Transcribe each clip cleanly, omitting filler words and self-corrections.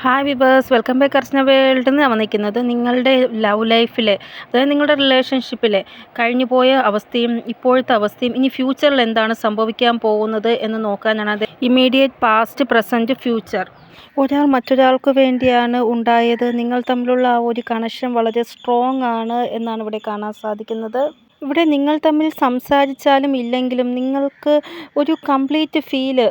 Hi viewers, welcome back അർച്ചന world എന്ന് വന്നിരിക്കുന്നത് നിങ്ങളുടെ ലവ് ലൈഫിലെ, അതായത് നിങ്ങളുടെ റിലേഷൻഷിപ്പിലെ കഴിഞ്ഞു പോയ അവസ്ഥയും ഇപ്പോഴത്തെ അവസ്ഥയും ഇനി ഫ്യൂച്ചറിൽ എന്താണ് സംഭവിക്കാൻ പോകുന്നത് എന്ന് നോക്കാനാണ്. അത് ഇമ്മീഡിയറ്റ് പാസ്റ്റ്, പ്രസൻറ്റ്, ഫ്യൂച്ചർ. ഒരാൾ മറ്റൊരാൾക്ക് വേണ്ടിയാണ് ഉണ്ടായത്. നിങ്ങൾ തമ്മിലുള്ള ആ ഒരു കണക്ഷൻ വളരെ സ്ട്രോങ് ആണ് എന്നാണ് ഇവിടെ കാണാൻ സാധിക്കുന്നത്. ഇവിടെ നിങ്ങൾ തമ്മിൽ സംസാരിച്ചാലും ഇല്ലെങ്കിലും നിങ്ങൾക്ക് ഒരു കംപ്ലീറ്റ് ഫീല്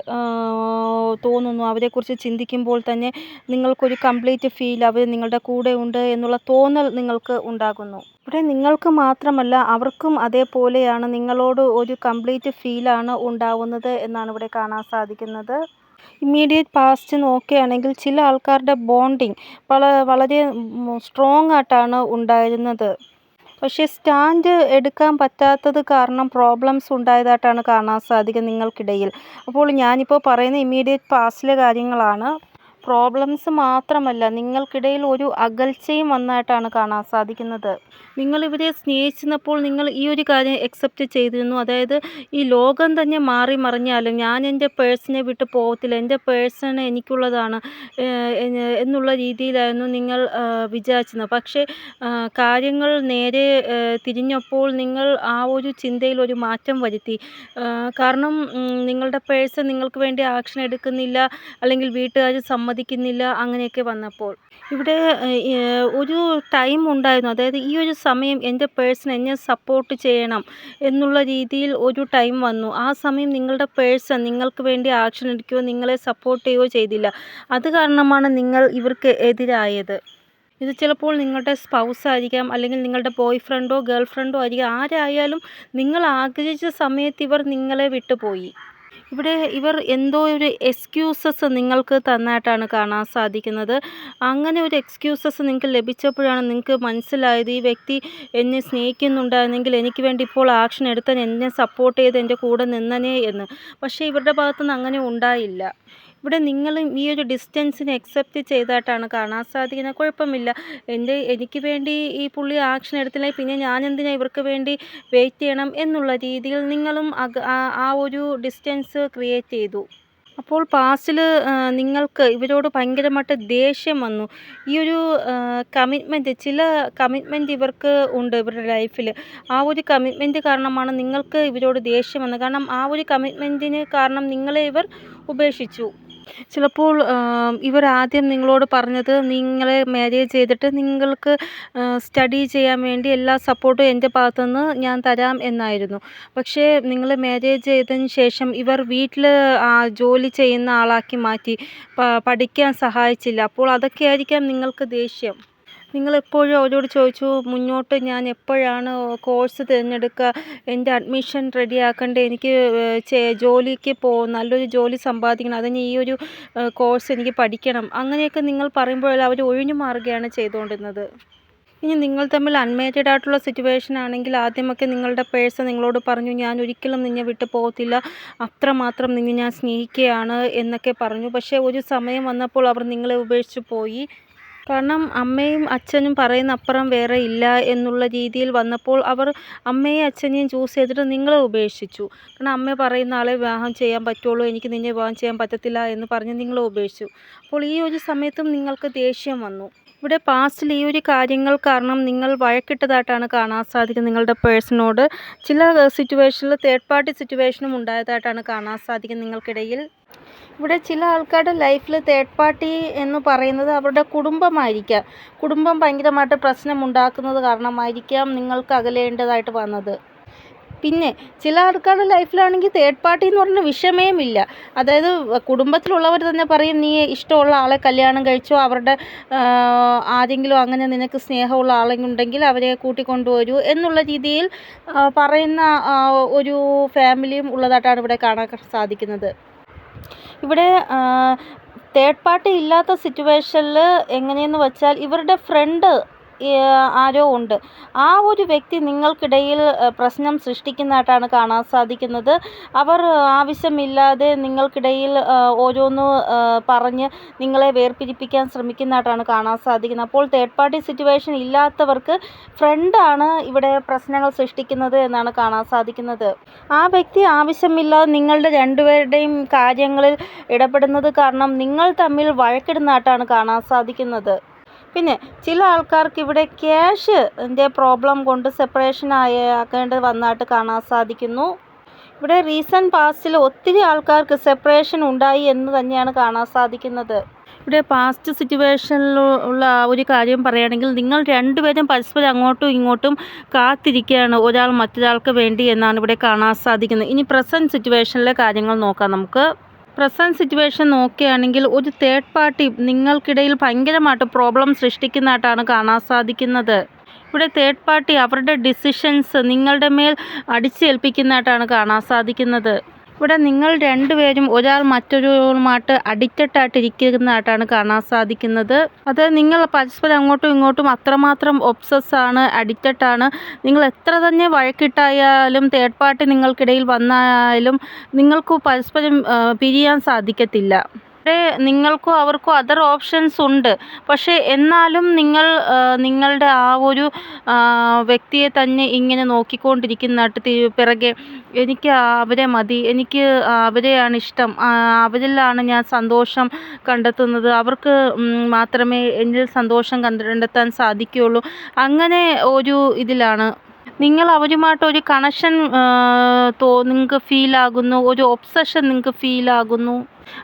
തോന്നുന്നു. അവരെക്കുറിച്ച് ചിന്തിക്കുമ്പോൾ തന്നെ നിങ്ങൾക്കൊരു കംപ്ലീറ്റ് ഫീൽ അവർ നിങ്ങളുടെ കൂടെ ഉണ്ട് എന്നുള്ള തോന്നൽ നിങ്ങൾക്ക് ഉണ്ടാകുന്നു. ഇവിടെ നിങ്ങൾക്ക് മാത്രമല്ല അവർക്കും അതേപോലെയാണ്, നിങ്ങളോട് ഒരു കംപ്ലീറ്റ് ഫീലാണ് ഉണ്ടാവുന്നത് എന്നാണ് ഇവിടെ കാണാൻ സാധിക്കുന്നത്. ഇമ്മീഡിയറ്റ് പാസ്റ്റ് നോക്കുകയാണെങ്കിൽ ചില ആൾക്കാരുടെ ബോണ്ടിങ് വളരെ സ്ട്രോങ് ആയിട്ടാണ് ഉണ്ടായിരുന്നത്. പക്ഷേ സ്റ്റാൻഡ് എടുക്കാൻ പറ്റാത്തത് കാരണം പ്രോബ്ലംസ് ഉണ്ടായതായിട്ടാണ് കാണാൻ സാധിക്കുക നിങ്ങൾക്കിടയിൽ. അപ്പോൾ ഞാനിപ്പോൾ പറയുന്ന ഇമ്മീഡിയറ്റ് പാസ്റ്റിലെ കാര്യങ്ങളാണ്. പ്രോബ്ലംസ് മാത്രമല്ല, നിങ്ങൾക്കിടയിൽ ഒരു അകൽച്ചയും വന്നതായിട്ടാണ് കാണാൻ സാധിക്കുന്നത്. നിങ്ങളിവരെ സ്നേഹിച്ചപ്പോൾ നിങ്ങൾ ഈ ഒരു കാര്യം അക്സെപ്റ്റ് ചെയ്തിരുന്നു. അതായത് ഈ ലോകം തന്നെ മാറി മറിഞ്ഞാലും ഞാൻ എൻ്റെ പേഴ്സണെ വിട്ട് പോകത്തില്ല, എൻ്റെ പേഴ്സൺ എനിക്കുള്ളതാണ് എന്നുള്ള രീതിയിലായിരുന്നു നിങ്ങൾ വിചാരിച്ചിരുന്നത്. പക്ഷേ കാര്യങ്ങൾ നേരെ തിരിഞ്ഞപ്പോൾ നിങ്ങൾ ആ ഒരു ചിന്തയിൽ ഒരു മാറ്റം വരുത്തി. കാരണം നിങ്ങളുടെ പേഴ്സൺ നിങ്ങൾക്ക് വേണ്ടി ആക്ഷൻ എടുക്കുന്നില്ല, അല്ലെങ്കിൽ വീട്ടുകാർ സമ്മതിക്കുന്നില്ല, അങ്ങനെയൊക്കെ വന്നപ്പോൾ ഇവിടെ ഒരു ടൈം ഉണ്ടായിരുന്നു. അതായത് ഈ ഒരു സമയം എൻ്റെ പേഴ്സൺ എന്നെ സപ്പോർട്ട് ചെയ്യണം എന്നുള്ള രീതിയിൽ ഒരു ടൈം വന്നു. ആ സമയം നിങ്ങളുടെ പേഴ്സൺ നിങ്ങൾക്ക് വേണ്ടി ആക്ഷൻ എടുക്കുകയോ നിങ്ങളെ സപ്പോർട്ട് ചെയ്യുകയോ ചെയ്തില്ല. അത് കാരണമാണ് നിങ്ങൾ ഇവർക്ക് എതിരായത്. ഇത് ചിലപ്പോൾ നിങ്ങളുടെ സ്പൗസ് ആയിരിക്കാം, അല്ലെങ്കിൽ നിങ്ങളുടെ ബോയ് ഫ്രണ്ടോ ഗേൾ ഫ്രണ്ടോ ആയിരിക്കാം. ആരായാലും നിങ്ങൾ ആഗ്രഹിച്ച സമയത്ത് ഇവർ നിങ്ങളെ വിട്ടുപോയി. ഇവിടെ ഇവർ എന്തോ ഒരു എക്സ്ക്യൂസസ് നിങ്ങൾക്ക് തന്നായിട്ടാണ് കാണാൻ സാധിക്കുന്നത്. അങ്ങനെ ഒരു എക്സ്ക്യൂസസ് നിങ്ങൾക്ക് ലഭിച്ചപ്പോഴാണ് നിങ്ങൾക്ക് മനസ്സിലായത് ഈ വ്യക്തി എന്നെ സ്നേഹിക്കുന്നുണ്ടായിരുന്നെങ്കിൽ എനിക്ക് വേണ്ടി ഇപ്പോൾ ആക്ഷൻ എടുത്താൽ എന്നെ സപ്പോർട്ട് ചെയ്ത് എൻ്റെ കൂടെ നിന്നനെ എന്ന്. പക്ഷേ ഇവരുടെ ഭാഗത്തുനിന്ന് അങ്ങനെ ഉണ്ടായില്ല. ഇവിടെ നിങ്ങളും ഈ ഒരു ഡിസ്റ്റൻസിനെ അക്സെപ്റ്റ് ചെയ്തതായിട്ടാണ് കാണാൻ സാധിക്കുന്നത്. കുഴപ്പമില്ല, എനിക്ക് വേണ്ടി ഈ പുള്ളി ആക്ഷൻ എടുത്തില്ലെങ്കിൽ പിന്നെ ഞാൻ എന്തിനാ ഇവർക്ക് വേണ്ടി വെയിറ്റ് ചെയ്യണം എന്നുള്ള രീതിയിൽ നിങ്ങളും ആ ഒരു ഡിസ്റ്റൻസ് ക്രിയേറ്റ് ചെയ്തു. അപ്പോൾ പാസ്റ്റിൽ നിങ്ങൾക്ക് ഇവരോട് ഭയങ്കരമായിട്ട് ദേഷ്യം വന്നു. ഈ ഒരു ചില കമ്മിറ്റ്മെൻറ്റ് ഇവർക്ക് ഉണ്ട് ഇവരുടെ ലൈഫിൽ. ആ ഒരു കമ്മിറ്റ്മെൻറ്റ് കാരണമാണ് നിങ്ങൾക്ക് ഇവരോട് ദേഷ്യം വന്നത്. കാരണം ആ ഒരു കമ്മിറ്റ്മെൻറ്റിന് കാരണം നിങ്ങളെ ഇവർ ഉപേക്ഷിച്ചു. ചിലപ്പോൾ ഇവർ ആദ്യം നിങ്ങളോട് പറഞ്ഞത് നിങ്ങളെ മാരേജ് ചെയ്തിട്ട് നിങ്ങൾക്ക് സ്റ്റഡി ചെയ്യാൻ വേണ്ടി എല്ലാ സപ്പോർട്ടും എൻ്റെ ഭാഗത്തുനിന്ന് ഞാൻ തരാം എന്നായിരുന്നു. പക്ഷേ നിങ്ങൾ മാരേജ് ചെയ്തതിന് ശേഷം ഇവർ വീട്ടിൽ ജോലി ചെയ്യുന്ന ആളാക്കി മാറ്റി, പഠിക്കാൻ സഹായിച്ചില്ല. അപ്പോൾ അതൊക്കെ ആയിരിക്കാം നിങ്ങൾക്ക് ദേഷ്യം. നിങ്ങളെപ്പോഴും അവരോട് ചോദിച്ചു, മുന്നോട്ട് ഞാൻ എപ്പോഴാണ് കോഴ്സ് തിരഞ്ഞെടുക്കുക, എൻ്റെ അഡ്മിഷൻ റെഡിയാക്കണ്ടേ, എനിക്ക് ജോലിക്ക് നല്ലൊരു ജോലി സമ്പാദിക്കണം, അതിന് ഈ ഒരു കോഴ്സ് എനിക്ക് പഠിക്കണം. അങ്ങനെയൊക്കെ നിങ്ങൾ പറയുമ്പോഴല്ല അവർ ഒഴിഞ്ഞു മാറുകയാണ് ചെയ്തുകൊണ്ടിരുന്നത്. ഇനി നിങ്ങൾ തമ്മിൽ അൺമാരീഡ് ആയിട്ടുള്ള സിറ്റുവേഷൻ ആണെങ്കിൽ ആദ്യമൊക്കെ നിങ്ങളുടെ പേഴ്സൺ നിങ്ങളോട് പറഞ്ഞു, ഞാൻ ഒരിക്കലും നിന്നെ വിട്ടു പോകത്തില്ല, അത്രമാത്രം നിന്നെ ഞാൻ സ്നേഹിക്കുകയാണ് എന്നൊക്കെ പറഞ്ഞു. പക്ഷേ ഒരു സമയം വന്നപ്പോൾ അവർ നിങ്ങളെ ഉപേക്ഷിച്ച് പോയി. കാരണം അമ്മയും അച്ഛനും പറയുന്ന അപ്പുറം വേറെ ഇല്ല എന്നുള്ള രീതിയിൽ വന്നപ്പോൾ അവർ അമ്മയും അച്ഛനെയും ചൂസ് ചെയ്തിട്ട് നിങ്ങളെ ഉപേക്ഷിച്ചു. കാരണം അമ്മ പറയുന്ന ആളെ വിവാഹം ചെയ്യാൻ പറ്റുള്ളൂ, എനിക്ക് നിന്നെ വിവാഹം ചെയ്യാൻ പറ്റത്തില്ല എന്ന് പറഞ്ഞ് നിങ്ങളെ ഉപേക്ഷിച്ചു. അപ്പോൾ ഈ ഒരു സമയത്തും നിങ്ങൾക്ക് ദേഷ്യം വന്നു. ഇവിടെ പാസ്റ്റിൽ ഈ ഒരു കാര്യങ്ങൾ കാരണം നിങ്ങൾ വഴക്കിട്ടതായിട്ടാണ് കാണാൻ സാധിക്കുന്നത് നിങ്ങളുടെ പേഴ്സണോട്. ചില സിറ്റുവേഷനിൽ തേർഡ് പാർട്ടി സിറ്റുവേഷനും ഉണ്ടായതായിട്ടാണ് കാണാൻ സാധിക്കുന്നത് നിങ്ങൾക്കിടയിൽ. ഇവിടെ ചില ആൾക്കാരുടെ ലൈഫിൽ തേർഡ് പാർട്ടി എന്ന് പറയുന്നത് അവരുടെ കുടുംബമായിരിക്കാം. കുടുംബം ഭയങ്കരമായിട്ട് പ്രശ്നമുണ്ടാക്കുന്നത് കാരണമായിരിക്കാം നിങ്ങൾക്ക് അകലേണ്ടതായിട്ട് വന്നത്. പിന്നെ ചില ആൾക്കാരുടെ ലൈഫിലാണെങ്കിൽ തേർഡ് പാർട്ടി എന്ന് പറഞ്ഞ വിഷമേമില്ല. അതായത് കുടുംബത്തിലുള്ളവർ തന്നെ പറയും, നീ ഇഷ്ടമുള്ള ആളെ കല്യാണം കഴിച്ചോ, അവരുടെ ആരെങ്കിലും അങ്ങനെ നിനക്ക് സ്നേഹമുള്ള ആളെങ്കിൽ അവരെ കൂട്ടിക്കൊണ്ടുവരൂ എന്നുള്ള രീതിയിൽ പറയുന്ന ഒരു ഫാമിലിയും ഉള്ളതായിട്ടാണ് ഇവിടെ കാണാൻ സാധിക്കുന്നത്. ഇവിടെ തേർഡ് പാർട്ടി ഇല്ലാത്ത സിറ്റുവേഷനിൽ എങ്ങനെയെന്ന് വെച്ചാൽ ഇവരുടെ ഫ്രണ്ട് ആരോ ഉണ്ട്. ആ ഒരു വ്യക്തി നിങ്ങൾക്കിടയിൽ പ്രശ്നം സൃഷ്ടിക്കുന്നതായിട്ടാണ് കാണാൻ സാധിക്കുന്നത്. അവർ ആവശ്യമില്ലാതെ നിങ്ങൾക്കിടയിൽ ഓരോന്ന് പറഞ്ഞ് നിങ്ങളെ വേർപിരിപ്പിക്കാൻ ശ്രമിക്കുന്നതായിട്ടാണ് കാണാൻ സാധിക്കുന്നത്. അപ്പോൾ തേർഡ് പാർട്ടി സിറ്റുവേഷൻ ഇല്ലാത്തവർക്ക് ഫ്രണ്ടാണ് ഇവിടെ പ്രശ്നങ്ങൾ സൃഷ്ടിക്കുന്നത് എന്നാണ് കാണാൻ സാധിക്കുന്നത്. ആ വ്യക്തി ആവശ്യമില്ലാതെ നിങ്ങളുടെ രണ്ടുപേരുടെയും കാര്യങ്ങളിൽ ഇടപെടുന്നത് കാരണം നിങ്ങൾ തമ്മിൽ വഴക്കിടുന്നതായിട്ടാണ് കാണാൻ സാധിക്കുന്നത്. പിന്നെ ചില ആൾക്കാർക്ക് ഇവിടെ ക്യാഷിൻ്റെ പ്രോബ്ലം കൊണ്ട് സെപ്പറേഷൻ ആക്കേണ്ടത് വന്നതായിട്ട് കാണാൻ സാധിക്കുന്നു. ഇവിടെ റീസെൻറ്റ് പാസ്റ്റിൽ ഒത്തിരി ആൾക്കാർക്ക് സെപ്പറേഷൻ ഉണ്ടായി എന്ന് തന്നെയാണ് കാണാൻ സാധിക്കുന്നത്. ഇവിടെ പാസ്റ്റ് സിറ്റുവേഷനിലുള്ള ഒരു കാര്യം പറയുകയാണെങ്കിൽ നിങ്ങൾ രണ്ടുപേരും പരസ്പരം അങ്ങോട്ടും ഇങ്ങോട്ടും കാത്തിരിക്കുകയാണ് ഒരാൾ മറ്റൊരാൾക്ക് വേണ്ടി എന്നാണ് ഇവിടെ കാണാൻ സാധിക്കുന്നത്. ഇനി പ്രസൻറ്റ് സിറ്റുവേഷനിലെ കാര്യങ്ങൾ നോക്കാം നമുക്ക്. പ്രസൻറ്റ് സിറ്റുവേഷൻ നോക്കുകയാണെങ്കിൽ ഒരു തേർഡ് പാർട്ടി നിങ്ങൾക്കിടയിൽ ഭയങ്കരമായിട്ട് പ്രോബ്ലം സൃഷ്ടിക്കുന്നതായിട്ടാണ് കാണാൻ സാധിക്കുന്നത്. ഇവിടെ തേർഡ് പാർട്ടി അവരുടെ ഡിസിഷൻസ് നിങ്ങളുടെ മേൽ അടിച്ചേൽപ്പിക്കുന്നതായിട്ടാണ് കാണാൻ സാധിക്കുന്നത്. ഇവിടെ നിങ്ങൾ രണ്ടുപേരും ഒരാൾ മറ്റൊരുമായിട്ട് അഡിക്റ്റഡ് ആയിട്ടിരിക്കുന്നതായിട്ടാണ് കാണാൻ സാധിക്കുന്നത്. അത് നിങ്ങൾ പരസ്പരം അങ്ങോട്ടും ഇങ്ങോട്ടും അത്രമാത്രം ഒബ്സസ് ആണ്, അഡിക്റ്റഡ് ആണ്. നിങ്ങൾ എത്ര തന്നെ വഴക്കിട്ടായാലും തേർഡ് പാർട്ടി നിങ്ങൾക്കിടയിൽ വന്നാലും നിങ്ങൾക്ക് പരസ്പരം പിരിയാൻ സാധിക്കത്തില്ല. ഇവിടെ നിങ്ങൾക്കോ അവർക്കോ അതർ ഓപ്ഷൻസ് ഉണ്ട്. പക്ഷേ എന്നാലും നിങ്ങൾ നിങ്ങളുടെ ആ ഒരു വ്യക്തിയെ തന്നെ ഇങ്ങനെ നോക്കിക്കൊണ്ടിരിക്കുന്നതായിട്ട് പിറകെ എനിക്ക് അവരെ മതി, എനിക്ക് അവരെയാണ് ഇഷ്ടം, അവരിലാണ് ഞാൻ സന്തോഷം കണ്ടെത്തുന്നത്, അവർക്ക് മാത്രമേ എന്നിൽ സന്തോഷം കണ്ടെത്താൻ സാധിക്കുകയുള്ളൂ. അങ്ങനെ ഒരു ഇതിലാണ് നിങ്ങൾ അവരുമായിട്ട് ഒരു കണക്ഷൻ നിങ്ങൾക്ക് ഫീലാകുന്നു, ഒരു ഒബ്സഷൻ നിങ്ങൾക്ക് ഫീലാകുന്നു.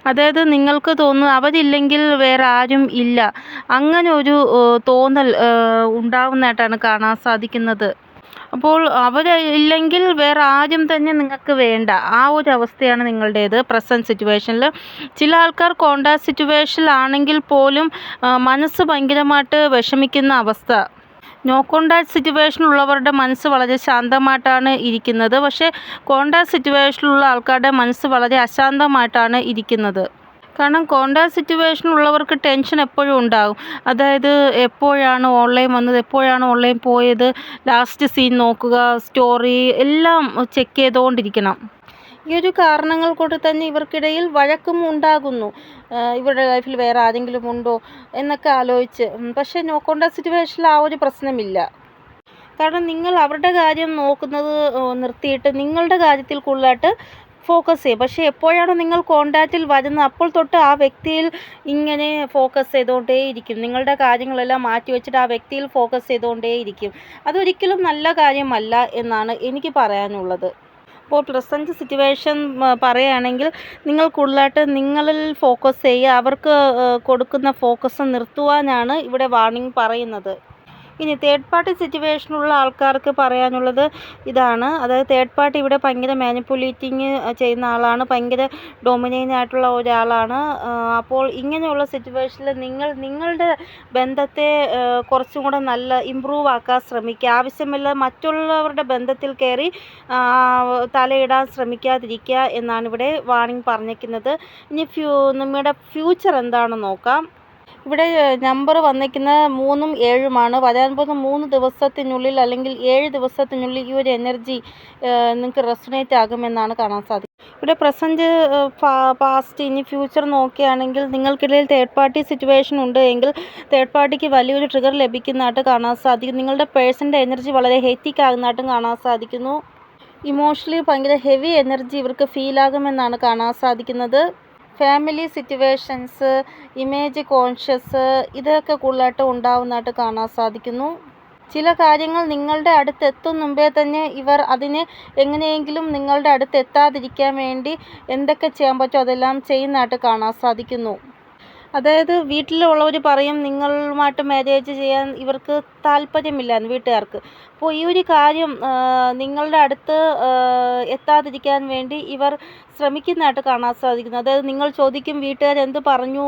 അതായത് നിങ്ങൾക്ക് തോന്നുന്നു അവരില്ലെങ്കിൽ വേറെ ആരും ഇല്ല, അങ്ങനെ ഒരു തോന്നൽ ഉണ്ടാവുന്നതായിട്ടാണ് കാണാൻ സാധിക്കുന്നത്. അപ്പോൾ അവരില്ലെങ്കിൽ വേറെ ആരും തന്നെ നിങ്ങൾക്ക് വേണ്ട, ആ ഒരു അവസ്ഥയാണ് നിങ്ങളുടേത് പ്രസൻറ്റ് സിറ്റുവേഷനിൽ. ചില ആൾക്കാർ കോണ്ടാക്ട് സിറ്റുവേഷനിലാണെങ്കിൽ പോലും മനസ്സ് ഭയങ്കരമായിട്ട് വിഷമിക്കുന്ന അവസ്ഥ. നോ കോണ്ടാക്ട് സിറ്റുവേഷനുള്ളവരുടെ മനസ്സ് വളരെ ശാന്തമായിട്ടാണ് ഇരിക്കുന്നത്. പക്ഷേ കോണ്ടാക്ട് സിറ്റുവേഷനിലുള്ള ആൾക്കാരുടെ മനസ്സ് വളരെ അശാന്തമായിട്ടാണ് ഇരിക്കുന്നത്. കാരണം കോണ്ടാക്ട് സിറ്റുവേഷനുള്ളവർക്ക് ടെൻഷൻ എപ്പോഴും ഉണ്ടാകും. അതായത് എപ്പോഴാണ് ഓൺലൈൻ വന്നത്, എപ്പോഴാണ് ഓൺലൈൻ പോയത്, ലാസ്റ്റ് സീൻ നോക്കുക, സ്റ്റോറി എല്ലാം ചെക്ക് ചെയ്തുകൊണ്ടിരിക്കണം. ഈ ഒരു കാരണങ്ങൾ കൊണ്ട് തന്നെ ഇവർക്കിടയിൽ വഴക്കും ഉണ്ടാകുന്നു. ഇവരുടെ ലൈഫിൽ വേറെ ആരെങ്കിലും ഉണ്ടോ എന്നൊക്കെ ആലോചിച്ച്. പക്ഷേ നോ കോണ്ടാക്ട് സിറ്റുവേഷനിൽ ആ ഒരു പ്രശ്നമില്ല. കാരണം നിങ്ങൾ അവരുടെ കാര്യം നോക്കുന്നത് നിർത്തിയിട്ട് നിങ്ങളുടെ കാര്യത്തിൽ കൂടുതലായിട്ട് ഫോക്കസ് ചെയ്യും. പക്ഷേ എപ്പോഴാണ് നിങ്ങൾ കോണ്ടാക്റ്റിൽ വരുന്നത് അപ്പോൾ തൊട്ട് ആ വ്യക്തിയിൽ ഇങ്ങനെ ഫോക്കസ് ചെയ്തുകൊണ്ടേയിരിക്കും. നിങ്ങളുടെ കാര്യങ്ങളെല്ലാം മാറ്റി വെച്ചിട്ട് ആ വ്യക്തിയിൽ ഫോക്കസ് ചെയ്തുകൊണ്ടേയിരിക്കും. അതൊരിക്കലും നല്ല കാര്യമല്ല എന്നാണ് എനിക്ക് പറയാനുള്ളത്. അപ്പോൾ പ്രസൻറ്റ് സിറ്റുവേഷൻ പറയുകയാണെങ്കിൽ നിങ്ങൾ കൂടുതലായിട്ട് നിങ്ങളിൽ ഫോക്കസ് ചെയ്യുക, അവർക്ക് കൊടുക്കുന്ന ഫോക്കസ് നിർത്തുവാനാണ് ഇവിടെ വാർണിംഗ് പറയുന്നത്. ഇനി തേർഡ് പാർട്ടി സിറ്റുവേഷനുള്ള ആൾക്കാർക്ക് പറയാനുള്ളത് ഇതാണ്. അതായത് തേർഡ് പാർട്ടി ഇവിടെ ഭയങ്കര മാനിപ്പുലേറ്റിങ് ചെയ്യുന്ന ആളാണ്, ഭയങ്കര ഡൊമിനേറ്റ് ആയിട്ടുള്ള ഒരാളാണ്. അപ്പോൾ ഇങ്ങനെയുള്ള സിറ്റുവേഷനിൽ നിങ്ങളുടെ ബന്ധത്തെ കുറച്ചും കൂടെ നല്ല ഇമ്പ്രൂവ് ആക്കാൻ ശ്രമിക്കുക. ആവശ്യമില്ല മറ്റുള്ളവരുടെ ബന്ധത്തിൽ കയറി തലയിടാൻ ശ്രമിക്കാതിരിക്കുക എന്നാണ് ഇവിടെ വാർണിംഗ് പറഞ്ഞിരിക്കുന്നത്. ഇനി നമ്മുടെ ഫ്യൂച്ചർ എന്താണെന്ന് നോക്കാം. ഇവിടെ നമ്പർ വന്നിരിക്കുന്നത് 3ഉം 7ഉമാണ്. വരാൻ പോകുന്ന 3 ദിവസത്തിനുള്ളിൽ അല്ലെങ്കിൽ 7 ദിവസത്തിനുള്ളിൽ ഈ ഒരു എനർജി നിങ്ങൾക്ക് റെസൊനേറ്റ് ആകുമെന്നാണ് കാണാൻ സാധിക്കും. ഇവിടെ പ്രസൻറ്റ്, പാസ്റ്റ്, ഇനി ഫ്യൂച്ചർ നോക്കുകയാണെങ്കിൽ നിങ്ങൾക്കിടയിൽ തേർഡ് പാർട്ടി സിറ്റുവേഷൻ ഉണ്ട് എങ്കിൽ തേർഡ് പാർട്ടിക്ക് വലിയൊരു ട്രിഗർ ലഭിക്കുന്നതായിട്ട് കാണാൻ സാധിക്കും. നിങ്ങളുടെ പേഴ്സൻ്റെ എനർജി വളരെ ഹെക്റ്റിക് ആകുന്നതായിട്ടും കാണാൻ സാധിക്കുന്നു. ഇമോഷണലി ഭയങ്കര ഹെവി എനർജി ഇവർക്ക് ഫീലാകുമെന്നാണ് കാണാൻ സാധിക്കുന്നത്. ഫാമിലി സിറ്റുവേഷൻസ്, ഇമേജ് കോൺഷ്യസ് ഇതൊക്കെ കൂടുതലായിട്ട് ഉണ്ടാവുന്നതായിട്ട് കാണാൻ സാധിക്കുന്നു. ചില കാര്യങ്ങൾ നിങ്ങളുടെ അടുത്തെത്തും മുമ്പേ തന്നെ ഇവർ അതിനെ എങ്ങനെയെങ്കിലും നിങ്ങളുടെ അടുത്തെത്താതിരിക്കാൻ വേണ്ടി എന്തൊക്കെ ചെയ്യാൻ പറ്റുമോ അതെല്ലാം ചെയ്യുന്നതായിട്ട് കാണാൻ സാധിക്കുന്നു. അതായത് വീട്ടിലുള്ളവർ പറയും നിങ്ങളുമായിട്ട് മാരേജ് ചെയ്യാൻ ഇവർക്ക് താല്പര്യമില്ല വീട്ടുകാർക്ക്. അപ്പോൾ ഈ ഒരു കാര്യം നിങ്ങളുടെ അടുത്ത് എത്താതിരിക്കാൻ വേണ്ടി ഇവർ ശ്രമിക്കുന്നതായിട്ട് കാണാൻ സാധിക്കുന്നു. അതായത് നിങ്ങൾ ചോദിക്കും വീട്ടുകാർ എന്ത് പറഞ്ഞു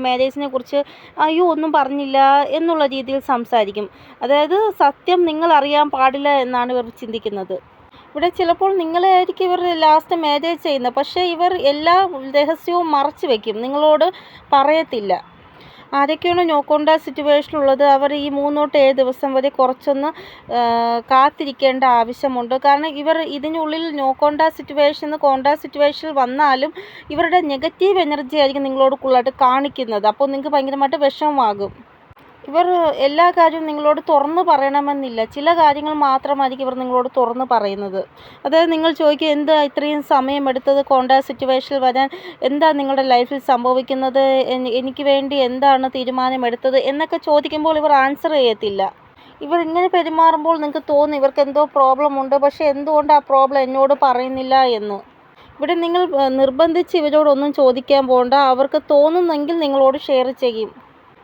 മാരേജിനെ കുറിച്ച്, അയ്യോ ഒന്നും പറഞ്ഞില്ല എന്നുള്ള രീതിയിൽ സംസാരിക്കും. അതായത് സത്യം നിങ്ങൾ അറിയാൻ പാടില്ല എന്നാണ് ഇവർ ചിന്തിക്കുന്നത്. ഇവിടെ ചിലപ്പോൾ നിങ്ങളായിരിക്കും ഇവർ ലാസ്റ്റ് മാരേജ് ചെയ്യുന്നത്, പക്ഷേ ഇവർ എല്ലാ രഹസ്യവും മറച്ചു വയ്ക്കും, നിങ്ങളോട് പറയത്തില്ല. ആരൊക്കെയാണ് നോ കോൺടാക്ട് സിറ്റുവേഷനുള്ളത് അവർ ഈ 3 തൊട്ട് 7 ദിവസം വരെ കുറച്ചൊന്ന് കാത്തിരിക്കേണ്ട ആവശ്യമുണ്ട്. കാരണം ഇവർ ഇതിനുള്ളിൽ നോ കോൺടാക്ട് സിറ്റുവേഷനിൽ വന്നാലും ഇവരുടെ നെഗറ്റീവ് എനർജി ആയിരിക്കും നിങ്ങളോട് കൂടുതലായിട്ട് കാണിക്കുന്നത്. അപ്പോൾ നിങ്ങൾക്ക് ഭയങ്കരമായിട്ട് വിഷമമാകും. ഇവർ എല്ലാ കാര്യവും നിങ്ങളോട് തുറന്ന് പറയണമെന്നില്ല. ചില കാര്യങ്ങൾ മാത്രമായിരിക്കും ഇവർ നിങ്ങളോട് തുറന്ന് പറയുന്നത്. അതായത് നിങ്ങൾ ചോദിക്കും, എന്താ ഇത്രയും സമയമെടുത്തത് കോൺടാക്ട് സിറ്റുവേഷനിൽ വരാൻ? എന്താ നിങ്ങളുടെ ലൈഫിൽ സംഭവിക്കുന്നത്? എനിക്ക് വേണ്ടി എന്താണ് തീരുമാനമെടുത്തത് എന്നൊക്കെ ചോദിക്കുമ്പോൾ ഇവർ ആൻസർ ചെയ്യത്തില്ല. ഇവർ ഇങ്ങനെ പെരുമാറുമ്പോൾ നിങ്ങൾക്ക് തോന്നും ഇവർക്ക് എന്തോ പ്രോബ്ലം ഉണ്ട്, പക്ഷേ എന്തുകൊണ്ട് ആ പ്രോബ്ലം എന്നോട് പറയുന്നില്ല എന്ന്. ഇവിടെ നിങ്ങൾ നിർബന്ധിച്ച് ഇവരോടൊന്നും ചോദിക്കാൻ പോകണ്ട. അവർക്ക് തോന്നുന്നെങ്കിൽ നിങ്ങളോട് ഷെയർ ചെയ്യും.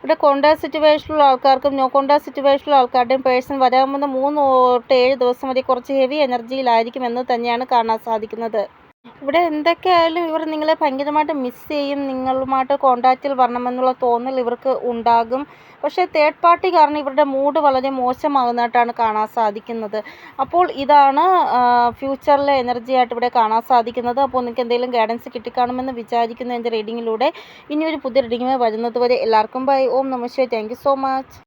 ഇവിടെ കോൺടാക്ട് സിറ്റുവേഷനിലുള്ള ആൾക്കാർക്കും നോ കോൺടാക്ട് സിറ്റുവേഷനിലുള്ള ആൾക്കാരുടെയും പേഴ്സൺ വരാവുന്ന 3 തൊട്ട് 7 ദിവസം വരെ കുറച്ച് ഹെവി എനർജിയിലായിരിക്കും എന്ന് തന്നെയാണ് കാണാൻ സാധിക്കുന്നത്. ഇവിടെ എന്തൊക്കെയായാലും ഇവർ നിങ്ങളെ ഭയങ്കരമായിട്ട് മിസ് ചെയ്യും. നിങ്ങളുമായിട്ട് കോൺടാക്റ്റിൽ വരണമെന്നുള്ള തോന്നൽ ഇവർക്ക് ഉണ്ടാകും. പക്ഷേ തേർഡ് പാർട്ടി കാരണം ഇവരുടെ മൂഡ് വളരെ മോശമാകുന്നതായിട്ടാണ് കാണാൻ സാധിക്കുന്നത്. അപ്പോൾ ഇതാണ് ഫ്യൂച്ചറിലെ എനർജി ആയിട്ട് ഇവിടെ കാണാൻ സാധിക്കുന്നത്. അപ്പോൾ നിങ്ങൾക്ക് എന്തെങ്കിലും ഗൈഡൻസ് കിട്ടിക്കാണുമെന്ന് വിചാരിക്കുന്നു എൻ്റെ റീഡിങ്ങിലൂടെ. ഇനി ഒരു പുതിയ റീഡിങ്ങുമായി വരുന്നത് വരെ എല്ലാവർക്കും ബൈ. ഓം നമഃ ശിവായ. Thank you so much.